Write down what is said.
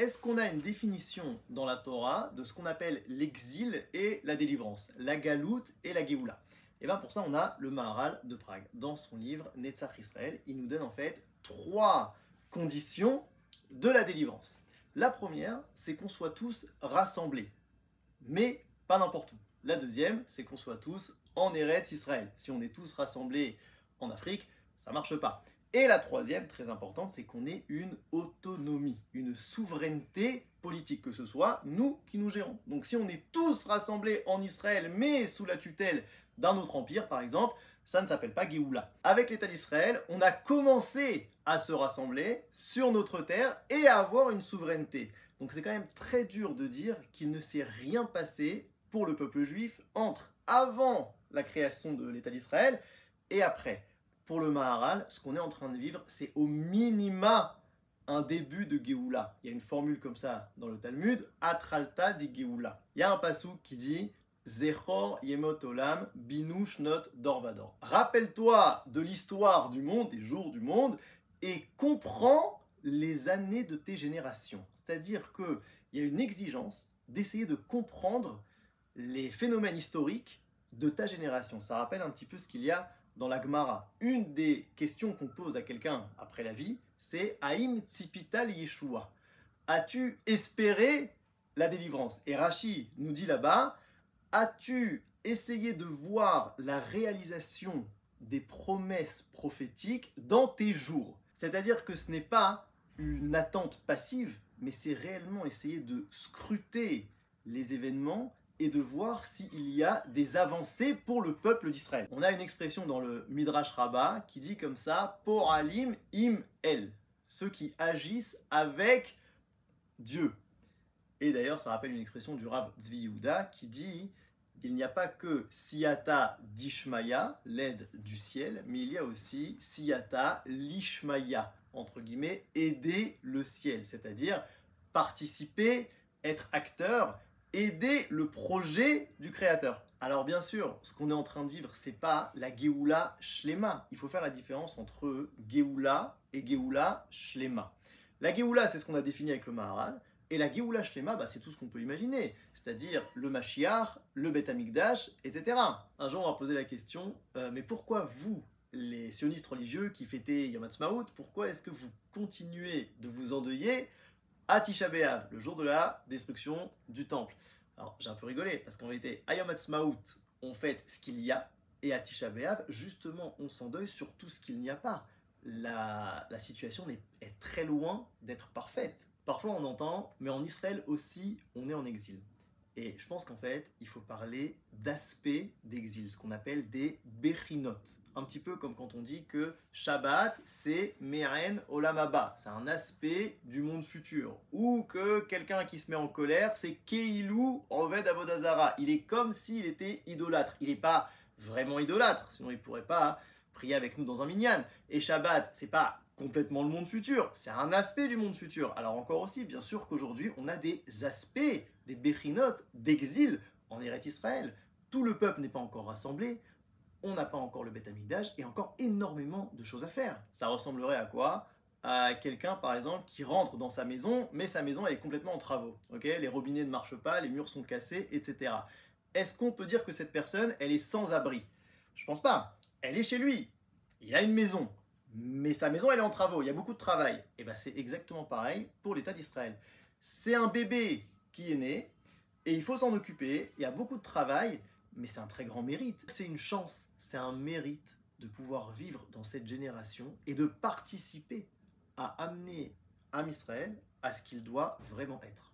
est-ce qu'on a une définition dans la Torah de ce qu'on appelle l'exil et la délivrance, la galoute et la Géoula? Et bien pour ça, on a le Maharal de Prague. Dans son livre Netzach Israël, il nous donne en fait 3 conditions de la délivrance. La première, c'est qu'on soit tous rassemblés, mais pas n'importe où. La deuxième, c'est qu'on soit tous en Eretz Israël. Si on est tous rassemblés en Afrique, ça ne marche pas. Et la troisième, très importante, c'est qu'on ait une autonomie, une souveraineté politique, que ce soit nous qui nous gérons. Donc si on est tous rassemblés en Israël, mais sous la tutelle d'un autre empire, par exemple, ça ne s'appelle pas Géoula. Avec l'État d'Israël, on a commencé à se rassembler sur notre terre et à avoir une souveraineté. Donc c'est quand même très dur de dire qu'il ne s'est rien passé pour le peuple juif entre avant la création de l'État d'Israël et après. Pour le Maharal, ce qu'on est en train de vivre, c'est au minima un début de Géoula. Il y a une formule comme ça dans le Talmud, Atralta di Géoula. Il y a un passouk qui dit Zechor yemot olam binu shnot dorvador. Rappelle-toi de l'histoire du monde, des jours du monde, et comprends les années de tes générations. C'est-à-dire qu'il y a une exigence d'essayer de comprendre les phénomènes historiques de ta génération. Ça rappelle un petit peu ce qu'il y a dans la Gemara. Une des questions qu'on pose à quelqu'un après la vie, c'est Haïm tzipita Yeshua. As-tu espéré la délivrance? Et Rashi nous dit là-bas, as-tu essayé de voir la réalisation des promesses prophétiques dans tes jours? C'est-à-dire que ce n'est pas une attente passive, mais c'est réellement essayer de scruter les événements et de voir s'il y a des avancées pour le peuple d'Israël. On a une expression dans le Midrash Rabbah qui dit comme ça, Poralim im el, ceux qui agissent avec Dieu. Et d'ailleurs, ça rappelle une expression du Rav Tzvi Yehuda qui dit il n'y a pas que Siyata d'Ishmaya, l'aide du ciel, mais il y a aussi Siyata l'Ishmaya, entre guillemets, aider le ciel, c'est-à-dire participer, être acteur, aider le projet du créateur. Alors bien sûr, ce qu'on est en train de vivre, c'est pas la Géoula Shlema. Il faut faire la différence entre Géoula et Géoula Shlema. La Géoula, c'est ce qu'on a défini avec le Maharal, et la Géoula Shlema, c'est tout ce qu'on peut imaginer, c'est-à-dire le Mashiach, le Beth Amikdash, etc. Un jour, on va poser la question, mais pourquoi vous, les sionistes religieux qui fêtez Yom Ha'atzmaut, pourquoi est-ce que vous continuez de vous endeuiller à Tisha B'Av, le jour de la destruction du temple? Alors, j'ai un peu rigolé, parce qu'en vérité, à Yom Ha'atzmaut, on fête ce qu'il y a, et à Tisha B'Av, justement, on s'endeuille sur tout ce qu'il n'y a pas. La situation est très loin d'être parfaite. Parfois, on entend, mais en Israël aussi, on est en exil. Et je pense qu'en fait, il faut parler d'aspects d'exil, ce qu'on appelle des bechinot. Un petit peu comme quand on dit que Shabbat, c'est Meren Olam Haba, c'est un aspect du monde futur. Ou que quelqu'un qui se met en colère, c'est Keilu Oved Avodazara. Il est comme s'il était idolâtre. Il n'est pas vraiment idolâtre, sinon il ne pourrait pas prier avec nous dans un minyan. Et Shabbat, c'est pas complètement le monde futur, c'est un aspect du monde futur. Alors encore aussi, bien sûr qu'aujourd'hui, on a des aspects, des bechinot, d'exil en Eretz Israël. Tout le peuple n'est pas encore rassemblé, on n'a pas encore le Beth Amikdash, et encore énormément de choses à faire. Ça ressemblerait à quoi? À quelqu'un, par exemple, qui rentre dans sa maison, mais sa maison, elle est complètement en travaux. Okay, les robinets ne marchent pas, les murs sont cassés, etc. Est-ce qu'on peut dire que cette personne, elle est sans abri? Je pense pas. Elle est chez lui, il a une maison, mais sa maison, elle est en travaux, il y a beaucoup de travail. Et bien, c'est exactement pareil pour l'État d'Israël. C'est un bébé qui est né, et il faut s'en occuper, il y a beaucoup de travail, mais c'est un très grand mérite. C'est une chance, c'est un mérite de pouvoir vivre dans cette génération et de participer à amener Am Israël à ce qu'il doit vraiment être.